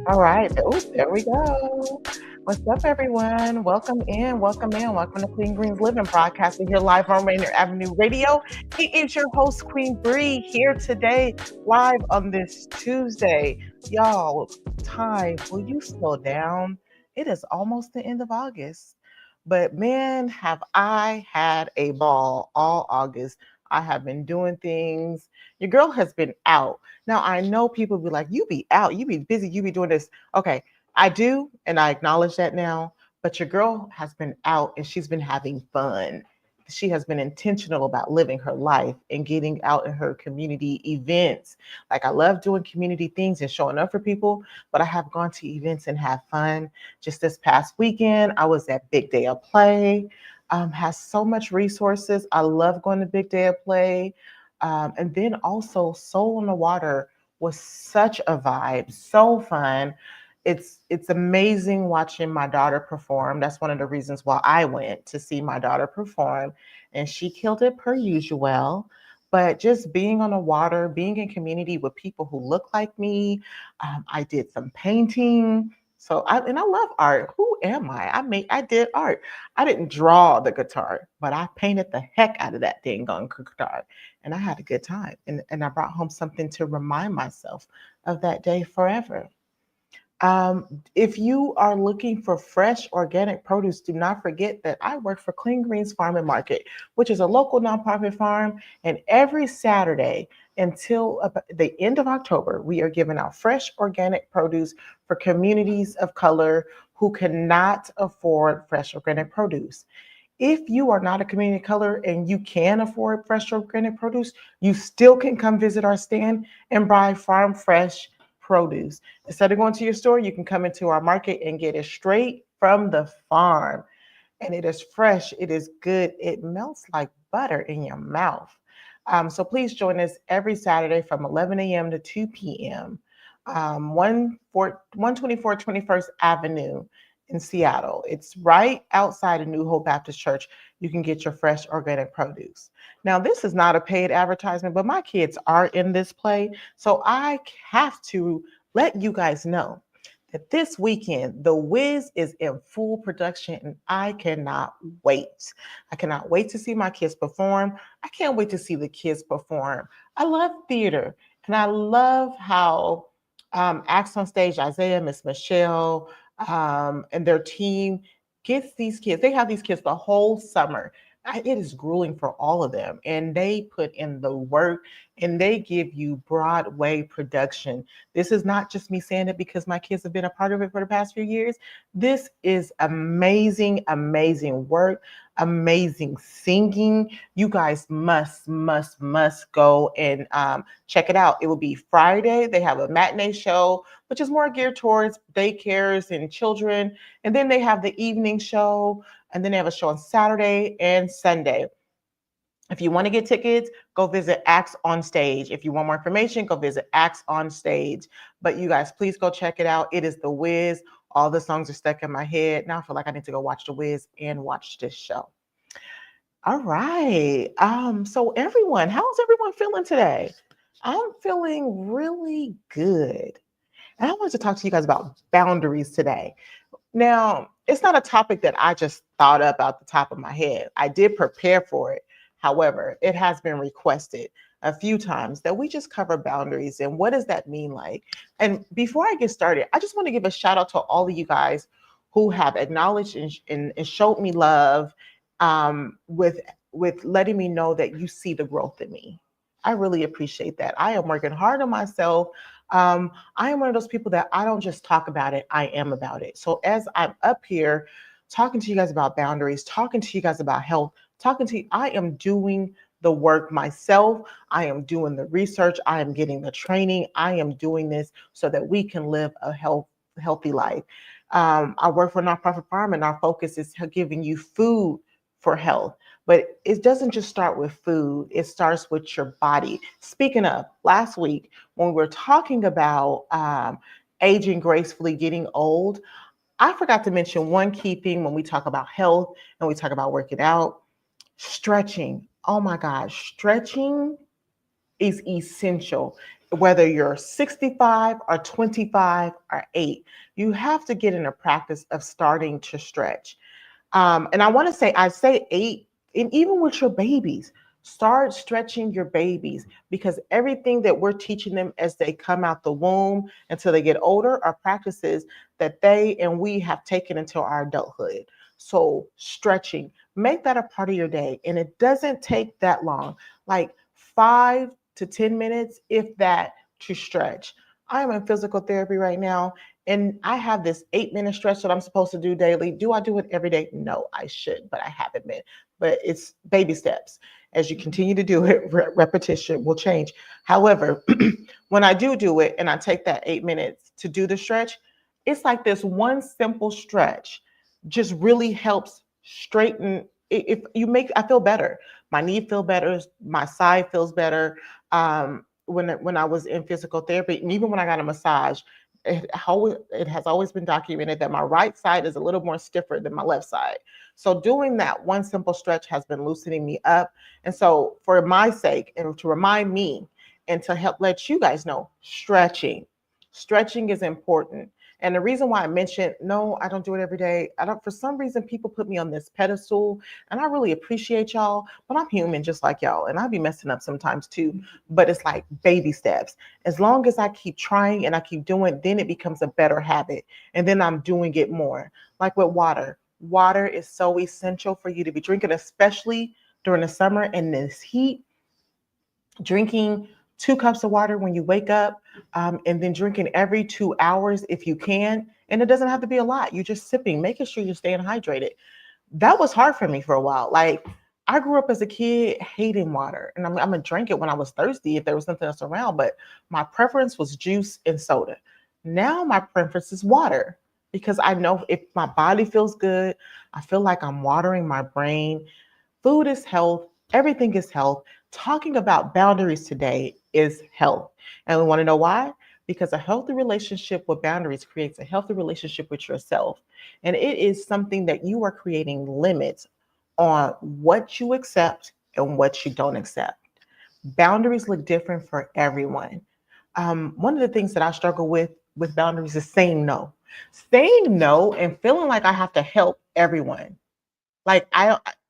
All right. Oh, there we go. What's up, everyone? Welcome in. Welcome in. Welcome to Queen Bree's Living Broadcasting here live on Rainier Avenue Radio. It is your host, Queen Bree, here today, live on this Tuesday. Y'all, time, will you slow down? It is almost the end of August. But man, have I had a ball all August. I have been doing things. Your girl has been out. Now, I know people be like, you be out, you be busy, you be doing this. Okay, I do, and I acknowledge that now. But your girl has been out and she's been having fun. She has been intentional about living her life and getting out in her community events. Like, I love doing community things and showing up for people, but I have gone to events and have fun. Just this past weekend, I was at Big Day of Play. Has so much resources. I love going to Big Day of Play. And then also Soul on the Water was such a vibe, so fun. It's amazing watching my daughter perform. That's one of the reasons why I went to see my daughter perform, and she killed it per usual. But just being on the water, being in community with people who look like me, I did some painting. I love art. Who am I? I did art. I didn't draw the guitar, but I painted the heck out of that dang on guitar, and I had a good time. And I brought home something to remind myself of that day forever. If you are looking for fresh organic produce, do not forget that I work for Clean Greens Farm and Market, which is a local nonprofit farm. And every Saturday until the end of October, we are giving out fresh organic produce for communities of color who cannot afford fresh organic produce. If you are not a community of color and you can afford fresh organic produce, you still can come visit our stand and buy farm fresh produce. Instead of going to your store, you can come into our market and get it straight from the farm. And it is fresh, it is good, it melts like butter in your mouth. So please join us every Saturday from 11 a.m. to 2 p.m. 124 21st Avenue in Seattle. It's right outside of New Hope Baptist Church. You can get your fresh organic produce. Now, this is not a paid advertisement, but my kids are in this play. So I have to let you guys know that this weekend, The Wiz is in full production and I cannot wait. I cannot wait to see my kids perform. I can't wait to see the kids perform. I love theater and I love how acts on stage, Isaiah, Miss Michelle, and their team gets these kids. They have these kids the whole summer. It is grueling for all of them, and they put in the work and they give you Broadway production. This is not just me saying it because my kids have been a part of it for the past few years. This is amazing, amazing work, amazing singing. You guys must go and check it out. It will be Friday. They have a matinee show, which is more geared towards daycares and children. And then they have the evening show, and then they have a show on Saturday and Sunday. If you want to get tickets, go visit Acts on Stage. If you want more information, go visit Acts on Stage. But you guys, please go check it out. It is The Wiz. All the songs are stuck in my head. Now I feel like I need to go watch The Wiz and watch this show. All right. So everyone, how's everyone feeling today? I'm feeling really good. And I wanted to talk to you guys about boundaries today. Now, it's not a topic that I just thought up out the top of my head. I did prepare for it. However, it has been requested a few times that we just cover boundaries and what does that mean like? And before I get started, I just want to give a shout out to all of you guys who have acknowledged and showed me love with letting me know that you see the growth in me. I really appreciate that. I am working hard on myself. I am one of those people that I don't just talk about it, I am about it. So as I'm up here talking to you guys about boundaries, talking to you guys about health, talking to you, I am doing the work myself. I am doing the research. I am getting the training. I am doing this so that we can live a healthy life. I work for a nonprofit farm, and our focus is giving you food for health. But it doesn't just start with food, it starts with your body. Speaking of, last week, when we were talking about aging gracefully, getting old, I forgot to mention one key thing when we talk about health and we talk about working out: stretching. Oh my gosh, stretching is essential. whether you're 65 or 25 or 8, you have to get in a practice of starting to stretch. And I want to say, I say 8, and even with your babies, start stretching your babies, because everything that we're teaching them as they come out the womb until they get older are practices that they and we have taken into our adulthood. So, stretching, make that a part of your day. And it doesn't take that long, like 5 to 10 minutes, if that, to stretch. I am in physical therapy right now, and I have this 8-minute stretch that I'm supposed to do daily. Do I do it every day? No, I should, but I haven't been. But it's baby steps. As you continue to do it, repetition will change. However, when I do it and I take that 8 minutes to do the stretch, it's like this one simple stretch just really helps straighten. If you make, I feel better. My knee feel better. My side feels better. When I was in physical therapy, and even when I got a massage, it has always been documented that my right side is a little more stiffer than my left side. So doing that one simple stretch has been loosening me up. And so for my sake, and to remind me and to help let you guys know, stretching is important. And the reason why I mentioned, no, I don't do it every day. I don't, for some reason, people put me on this pedestal, and I really appreciate y'all, but I'm human just like y'all. And I'll be messing up sometimes too. But it's like baby steps. As long as I keep trying and I keep doing, then it becomes a better habit. And then I'm doing it more. Like with water. Water is so essential for you to be drinking, especially during the summer and this heat. Drinking 2 cups of water when you wake up, and then drinking every 2 hours if you can. And it doesn't have to be a lot. You're just sipping, making sure you're staying hydrated. That was hard for me for a while. Like, I grew up as a kid hating water, and I'm gonna drink it when I was thirsty if there was nothing else around. But my preference was juice and soda. Now my preference is water, because I know if my body feels good, I feel like I'm watering my brain. Food is health. Everything is health. Talking about boundaries today is health. And we want to know why? Because a healthy relationship with boundaries creates a healthy relationship with yourself. And it is something that you are creating limits on what you accept and what you don't accept. Boundaries look different for everyone. One of the things that I struggle with boundaries is saying no. Saying no and feeling like I have to help everyone. Like,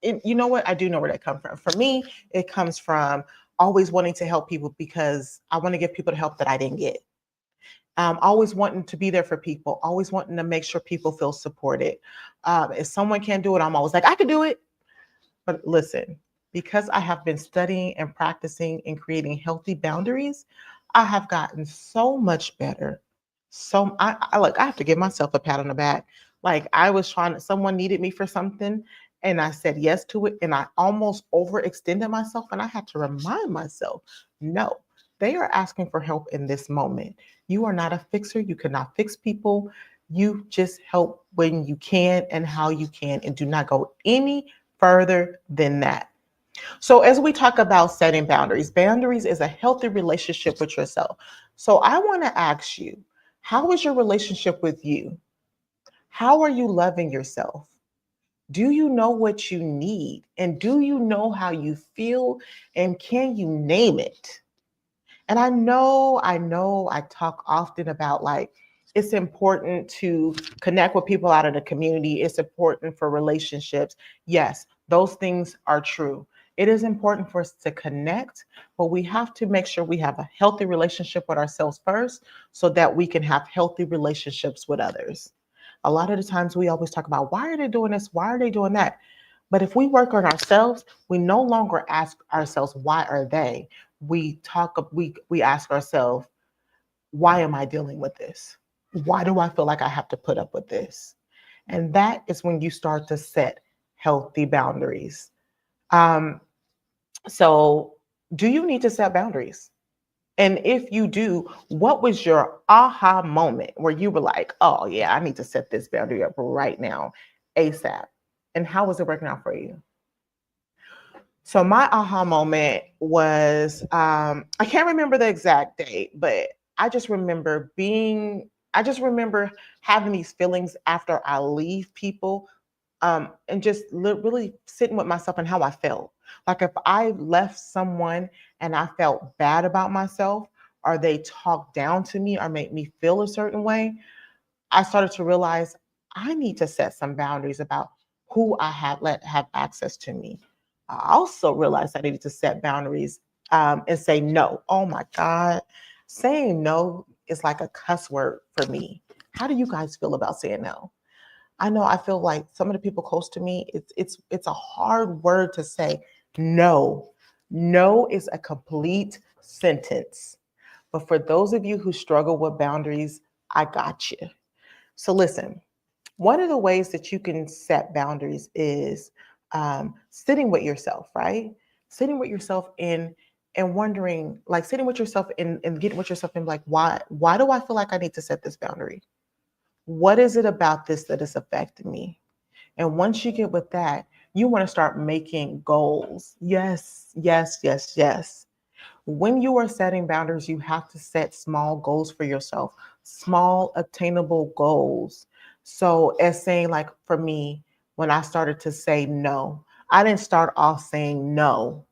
you know what? I do know where that comes from. For me, it comes from always wanting to help people because I want to give people the help that I didn't get. Always wanting to be there for people, always wanting to make sure people feel supported. If someone can't do it, I'm always like, I can do it. But listen, because I have been studying and practicing and creating healthy boundaries, I have gotten so much better. So I like, I have to give myself a pat on the back. Like, I was trying to, someone needed me for something, and I said yes to it, and I almost overextended myself, and I had to remind myself, no, they are asking for help in this moment. You are not a fixer. You cannot fix people. You just help when you can and how you can, and do not go any further than that. So, as we talk about setting boundaries, boundaries is a healthy relationship with yourself. So, I want to ask you, how is your relationship with you? How are you loving yourself? Do you know what you need? And do you know how you feel? And can you name it? And I talk often about, like, it's important to connect with people out in the community. It's important for relationships. Yes, those things are true. It is important for us to connect, but we have to make sure we have a healthy relationship with ourselves first so that we can have healthy relationships with others. A lot of the times we always talk about, why are they doing this? Why are they doing that? But if we work on ourselves, we no longer ask ourselves, why are they? We ask ourselves, why am I dealing with this? Why do I feel like I have to put up with this? And that is when you start to set healthy boundaries. Um, so, do you need to set boundaries? And if you do, what was your aha moment where you were like, oh, yeah, I need to set this boundary up right now, ASAP? And how was it working out for you? So my aha moment was, I can't remember the exact date, but I just remember having these feelings after I leave people, and just really sitting with myself and how I felt. Like, if I left someone and I felt bad about myself, or they talk down to me or make me feel a certain way, I started to realize I need to set some boundaries about who I have let have access to me. I also realized I needed to set boundaries and say no. Oh my God. Saying no is like a cuss word for me. How do you guys feel about saying no? I know I feel like some of the people close to me, it's a hard word to say. No. No is a complete sentence. But for those of you who struggle with boundaries, I got you. So listen, one of the ways that you can set boundaries is sitting with yourself, right? Sitting with yourself and wondering, like sitting with yourself and getting with yourself and like, why do I feel like I need to set this boundary? What is it about this that is affecting me? And once you get with that, you want to start making goals. Yes, yes, yes, yes. When you are setting boundaries, you have to set small goals for yourself, small attainable goals. So, as saying, like for me, when I started to say no, I didn't start off saying no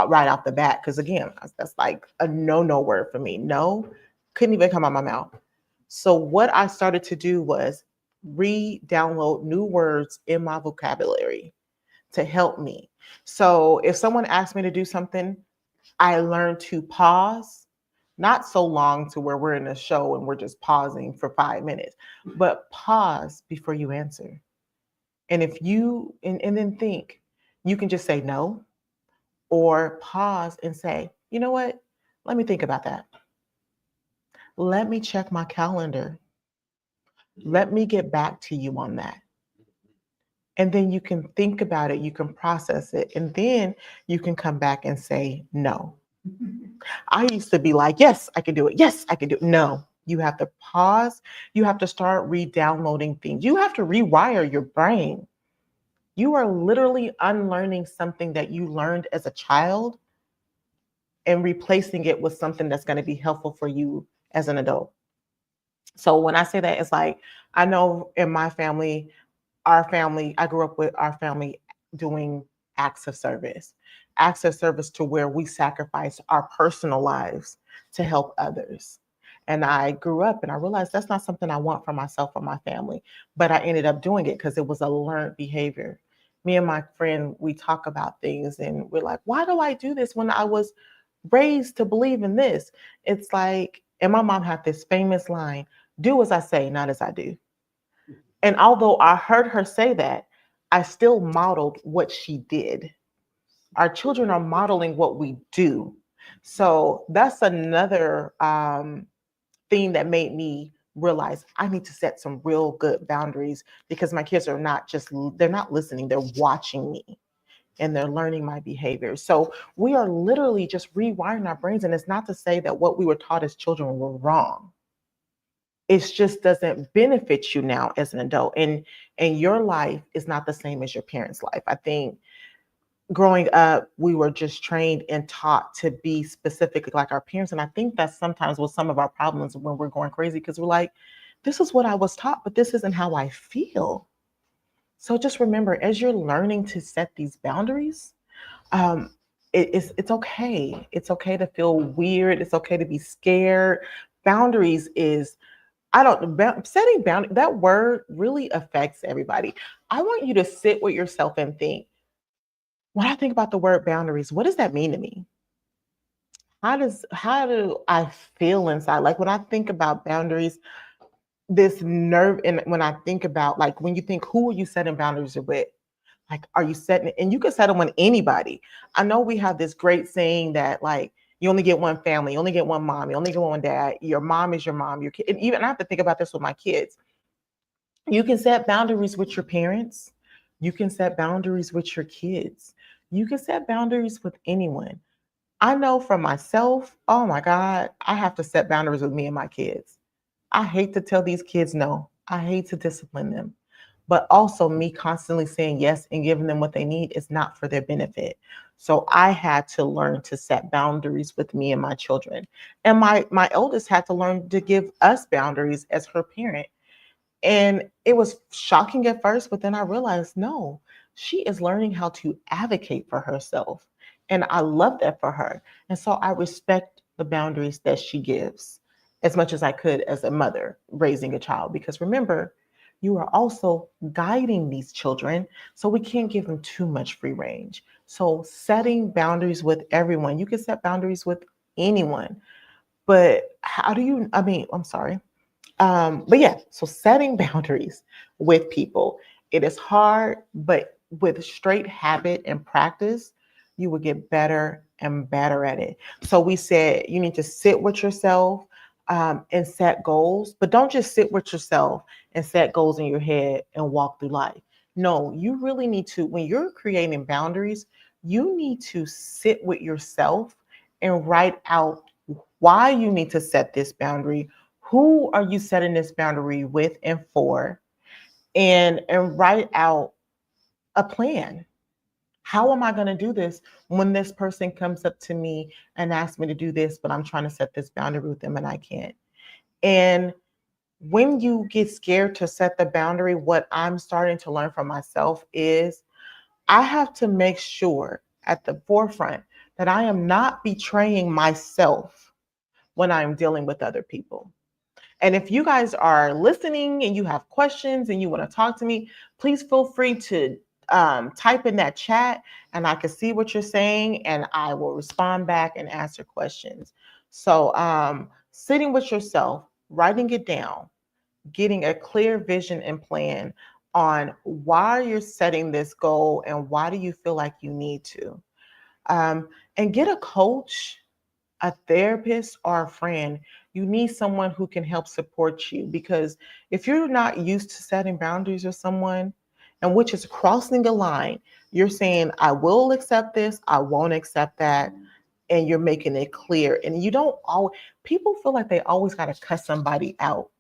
right off the bat, because again, that's like a no word for me. No, couldn't even come out my mouth. So, what I started to do was re download new words in my vocabulary to help me. So, if someone asked me to do something, I learned to pause, not so long to where we're in a show and we're just pausing for 5 minutes, but pause before you answer. And if you, and then think, you can just say no or pause and say, you know what? Let me think about that. Let me check my calendar. Let me get back to you on that. And then you can think about it, you can process it, and then you can come back and say no. I used to be like, yes, I can do it. Yes, I can do it. No, you have to pause. You have to start re-downloading things. You have to rewire your brain. You are literally unlearning something that you learned as a child and replacing it with something that's going to be helpful for you as an adult. So when I say that, it's like, I know in my family, our family, I grew up with our family doing acts of service to where we sacrifice our personal lives to help others. And I grew up and I realized that's not something I want for myself or my family, but I ended up doing it because it was a learned behavior. Me and my friend, we talk about things and we're like, why do I do this when I was raised to believe in this? It's like, and my mom had this famous line, do as I say, not as I do. And although I heard her say that, I still modeled what she did. Our children are modeling what we do. So that's another thing that made me realize I need to set some real good boundaries because my kids are not just, they're not listening, they're watching me and they're learning my behavior. So we are literally just rewiring our brains. And it's not to say that what we were taught as children were wrong. It just doesn't benefit you now as an adult. And your life is not the same as your parents' life. I think growing up, we were just trained and taught to be specifically like our parents. And I think that's sometimes what some of our problems when we're going crazy, because we're like, this is what I was taught, but this isn't how I feel. So just remember, as you're learning to set these boundaries, um, it's okay. It's okay to feel weird. It's okay to be scared. Boundaries is I don't setting boundary, that word really affects everybody. I want you to sit with yourself and think, when I think about the word boundaries, what does that mean to me? How do I feel inside? Like when I think about boundaries, this nerve, and when I think about like when you think who are you setting boundaries with? Like, are you setting, and you can set them with anybody. I know we have this great saying that like you only get one family, you only get one mom, you only get one dad. Your mom is your mom, your kid. And even I have to think about this with my kids. You can set boundaries with your parents. You can set boundaries with your kids. You can set boundaries with anyone. I know for myself, oh my God, I have to set boundaries with me and my kids. I hate to tell these kids no. I hate to discipline them. But also, me constantly saying yes and giving them what they need is not for their benefit. So I had to learn to set boundaries with me and my children. And my eldest had to learn to give us boundaries as her parent. And it was shocking at first, but then I realized no, she is learning how to advocate for herself. And I love that for her. And so I respect the boundaries that she gives as much as I could as a mother raising a child. Because remember, you are also guiding these children, so we can't give them too much free range. So setting boundaries with everyone, you can set boundaries with anyone, but how do you, I mean, I'm sorry. But yeah, so setting boundaries with people, it is hard, but with straight habit and practice, you will get better and better at it. So we said you need to sit with yourself and set goals, but don't just sit with yourself and set goals in your head and walk through life. No, you really need to, when you're creating boundaries, you need to sit with yourself and write out why you need to set this boundary. Who are you setting this boundary with and for? And write out a plan. How am I going to do this when this person comes up to me and asks me to do this, but I'm trying to set this boundary with them and I can't? And when you get scared to set the boundary, what I'm starting to learn from myself is I have to make sure at the forefront that I am not betraying myself when I'm dealing with other people. And if you guys are listening and you have questions and you want to talk to me, please feel free to type in that chat and I can see what you're saying and I will respond back and answer questions. So, sitting with yourself, writing it down, getting a clear vision and plan on why you're setting this goal and why do you feel like you need to. And get a coach, a therapist, or a friend. You need someone who can help support you, because if you're not used to setting boundaries with someone, and which is crossing a line, you're saying, I will accept this, I won't accept that, and you're making it clear. And you don't always, people feel like they always got to cuss somebody out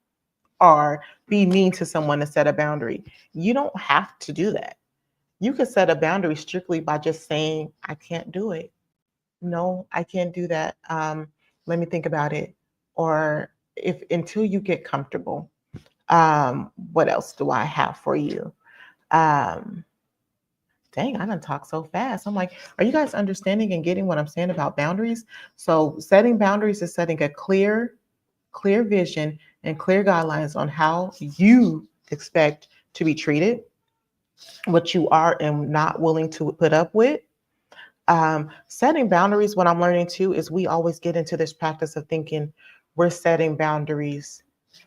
or be mean to someone to set a boundary. You don't have to do that. You could set a boundary strictly by just saying, I can't do it. No, I can't do that. Let me think about it. Or if until you get comfortable. What else do I have for you? Um, Dang, I done talk so fast. I'm like, are you guys understanding and getting what I'm saying about boundaries? So setting boundaries is setting a clear vision and clear guidelines on how you expect to be treated, what you are and not willing to put up with. Setting boundaries, what I'm learning too, is we always get into this practice of thinking we're setting boundaries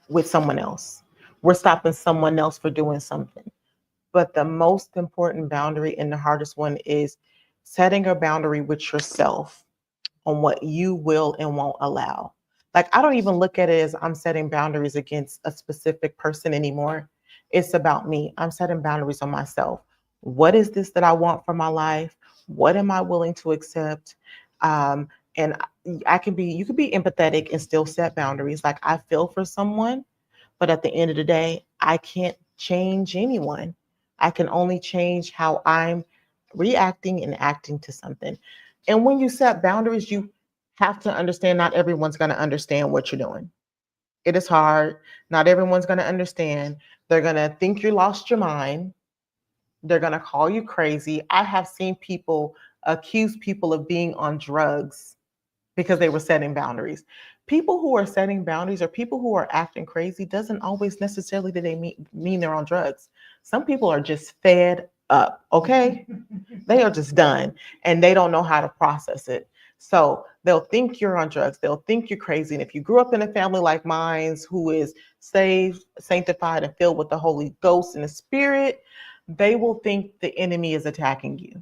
with someone else. We're stopping someone else for doing something. But the most important boundary and the hardest one is setting a boundary with yourself on what you will and won't allow. Like, I don't even look at it as I'm setting boundaries against a specific person anymore. It's about me. I'm setting boundaries on myself. What is this that I want for my life? What am I willing to accept? And you could be empathetic and still set boundaries. Like, I feel for someone, but at the end of the day, I can't change anyone. I can only change how I'm reacting and acting to something. And when you set boundaries, you have to understand not everyone's going to understand what you're doing. It is hard. Not everyone's going to understand. They're going to think you lost your mind. They're going to call you crazy. I have seen people accuse people of being on drugs because they were setting boundaries. People who are setting boundaries or people who are acting crazy doesn't always necessarily that they mean they're on drugs. Some people are just fed up, okay? They are just done and they don't know how to process it. So they'll think you're on drugs. They'll think you're crazy. And if you grew up in a family like mine who is saved, sanctified, and filled with the Holy Ghost and the Spirit, they will think the enemy is attacking you.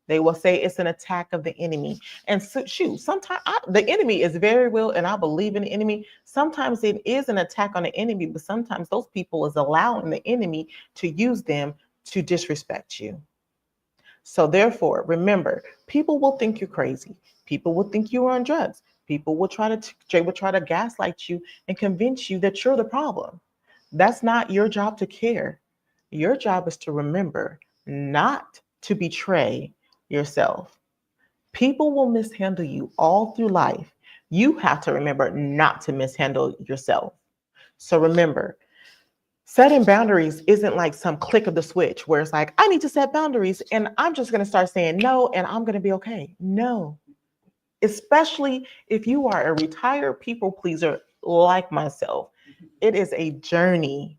They will say it's an attack of the enemy. And so, shoot, sometimes the enemy is very real, and I believe in the enemy. Sometimes it is an attack on the enemy, but sometimes those people is allowing the enemy to use them to disrespect you. So therefore, remember, people will think you're crazy. People will think you're on drugs. People will try to gaslight you and convince you that you're the problem. That's not your job to care. Your job is to remember not to betray yourself. People will mishandle you all through life. You have to remember not to mishandle yourself. So remember, setting boundaries isn't like some click of the switch where it's like, I need to set boundaries and I'm just going to start saying no and I'm going to be okay. No, especially if you are a retired people pleaser like myself. It is a journey,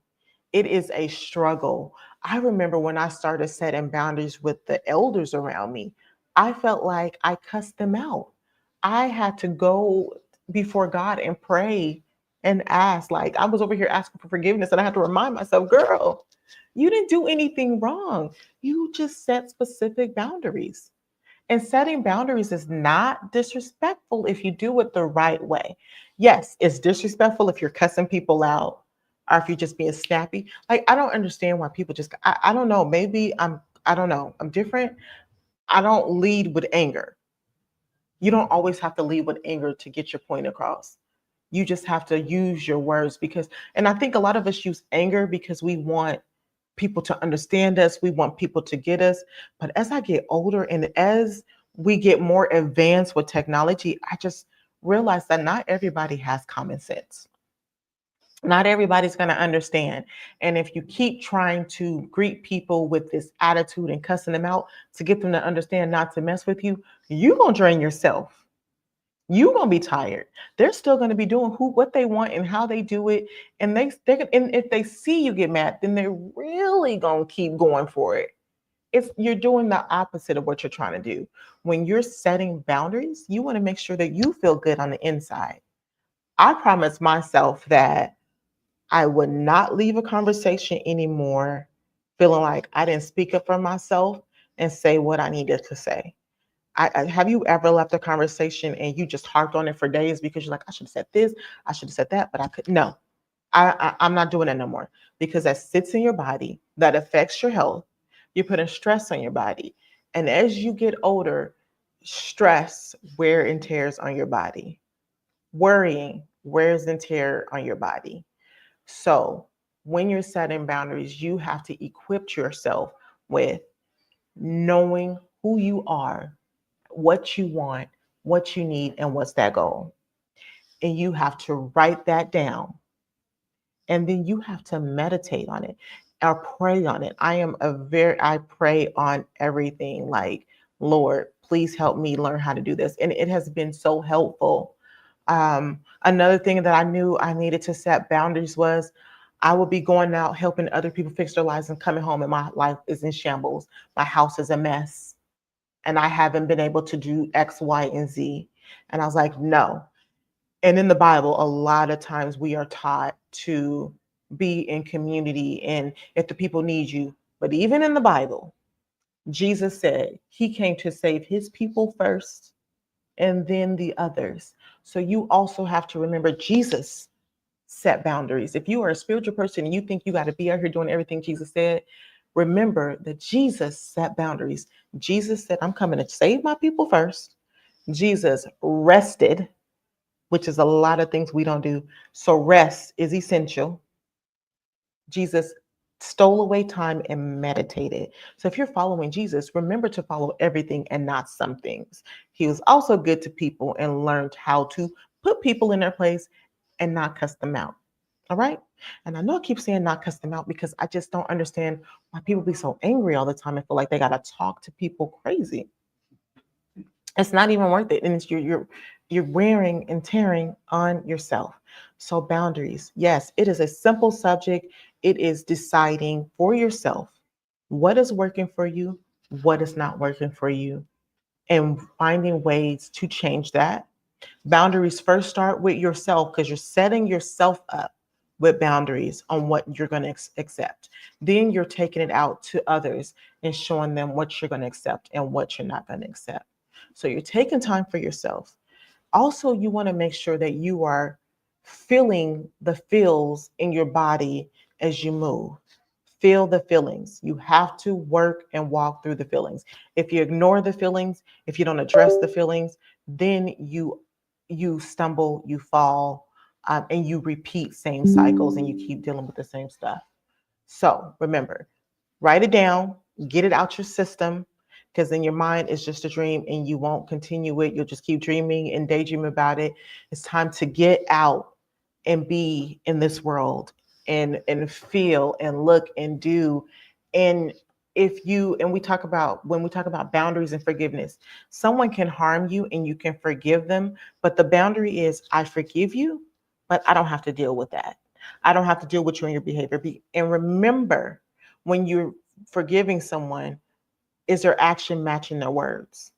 it is a struggle. I remember when I started setting boundaries with the elders around me, I felt like I cussed them out. I had to go before God and pray and ask. Like, I was over here asking for forgiveness, and I had to remind myself, girl, you didn't do anything wrong. You just set specific boundaries. And setting boundaries is not disrespectful if you do it the right way. Yes, it's disrespectful if you're cussing people out or if you're just being snappy. Like, I don't understand why people just, I don't know. Maybe I don't know. I'm different. I don't lead with anger. You don't always have to lead with anger to get your point across. You just have to use your words because, and I think a lot of us use anger because we want people to understand us. We want people to get us. But as I get older and as we get more advanced with technology, I just realize that not everybody has common sense. Not everybody's going to understand. And if you keep trying to greet people with this attitude and cussing them out to get them to understand not to mess with you, you're going to drain yourself. You're gonna be tired. They're still gonna be doing what they want and how they do it, and and if they see you get mad, then they're really gonna keep going for it. It's You're doing the opposite of what you're trying to do. When you're setting boundaries, you want to make sure that you feel good on the inside. I promised myself that I would not leave a conversation anymore feeling like I didn't speak up for myself and say what I needed to say. Have you ever left a conversation and you just harped on it for days because you're like, I should have said this, I should have said that, but I couldn't. No, I'm not doing it no more because that sits in your body, that affects your health. You're putting stress on your body. And as you get older, stress wear and tears on your body. Worrying wears and tear on your body. So when you're setting boundaries, you have to equip yourself with knowing who you are, what you want, what you need, and what's that goal. And you have to write that down. And then you have to meditate on it or pray on it. I pray on everything like, Lord, please help me learn how to do this. And it has been so helpful. Another thing that I knew I needed to set boundaries was I would be going out helping other people fix their lives and coming home and my life is in shambles. My house is a mess and I haven't been able to do X, Y, and Z. And I was like, no. And in the Bible, a lot of times we are taught to be in community and if the people need you. But even in the Bible, Jesus said he came to save his people first and then the others. So you also have to remember Jesus set boundaries. If you are a spiritual person and you think you got to be out here doing everything Jesus said, remember that Jesus set boundaries. Jesus said, I'm coming to save my people first. Jesus rested, which is a lot of things we don't do. So rest is essential. Jesus stole away time and meditated. So if you're following Jesus, remember to follow everything and not some things. He was also good to people and learned how to put people in their place and not cuss them out. All right. And I know I keep saying not cuss them out because I just don't understand why people be so angry all the time and feel like they got to talk to people crazy. It's not even worth it. And it's you're wearing and tearing on yourself. So boundaries. Yes, it is a simple subject. It is deciding for yourself what is working for you, what is not working for you, and finding ways to change that. Boundaries first start with yourself because you're setting yourself up with boundaries on what you're going to accept. Then you're taking it out to others and showing them what you're going to accept and what you're not going to accept. So you're taking time for yourself. Also, you want to make sure that you are feeling the feels in your body as you move. Feel the feelings. You have to work and walk through the feelings. If you ignore the feelings, if you don't address the feelings, then you stumble, you fall, and you repeat same cycles and you keep dealing with the same stuff. So remember, write it down, get it out your system, because then your mind is just a dream and you won't continue it. You'll just keep dreaming and daydream about it. It's time to get out and be in this world and feel and look and do. And if you, and we talk about, when we talk about boundaries and forgiveness, someone can harm you and you can forgive them, but the boundary is, I forgive you, but I don't have to deal with that. I don't have to deal with you and your behavior. And remember, when you're forgiving someone, is their action matching their words?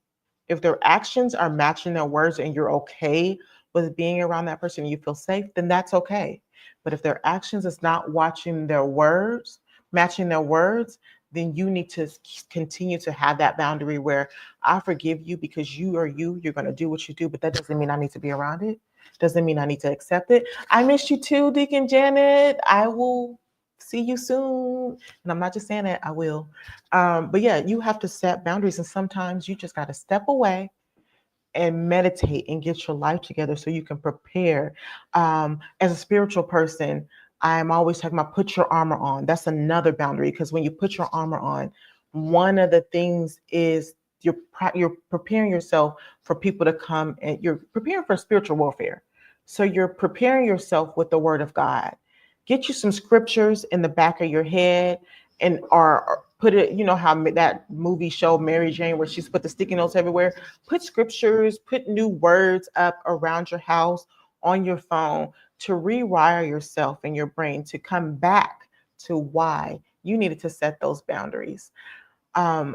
If their actions are matching their words and you're okay with being around that person, you feel safe, then that's okay. But if their actions is not watching their words, matching their words, then you need to continue to have that boundary where, I forgive you because you are you, you're going to do what you do, but that doesn't mean I need to be around it. Doesn't mean I need to accept it. I miss you too, Deacon Janet. I will see you soon. And I'm not just saying that, I will. But yeah, you have to set boundaries. And sometimes you just got to step away and meditate and get your life together so you can prepare. As a spiritual person, I'm always talking about put your armor on. That's another boundary, because when you put your armor on, one of the things is you're preparing yourself for people to come, and you're preparing for spiritual warfare. So you're preparing yourself with the word of God. Get you some scriptures in the back of your head, and or put it, you know how that movie show Mary Jane where she's put the sticky notes everywhere. Put scriptures, put new words up around your house, on your phone, to rewire yourself and your brain to come back to why you needed to set those boundaries.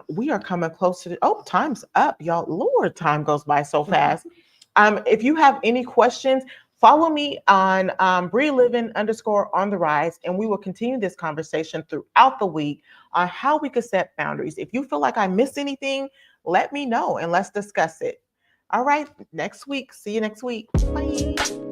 We are coming close to time's up, y'all. Lord, time goes by so fast. If you have any questions, follow me on Bree Living _ on the rise, and we will continue this conversation throughout the week on how we could set boundaries. If you feel like I missed anything, let me know and let's discuss it. All right, next week. See you next week. Bye.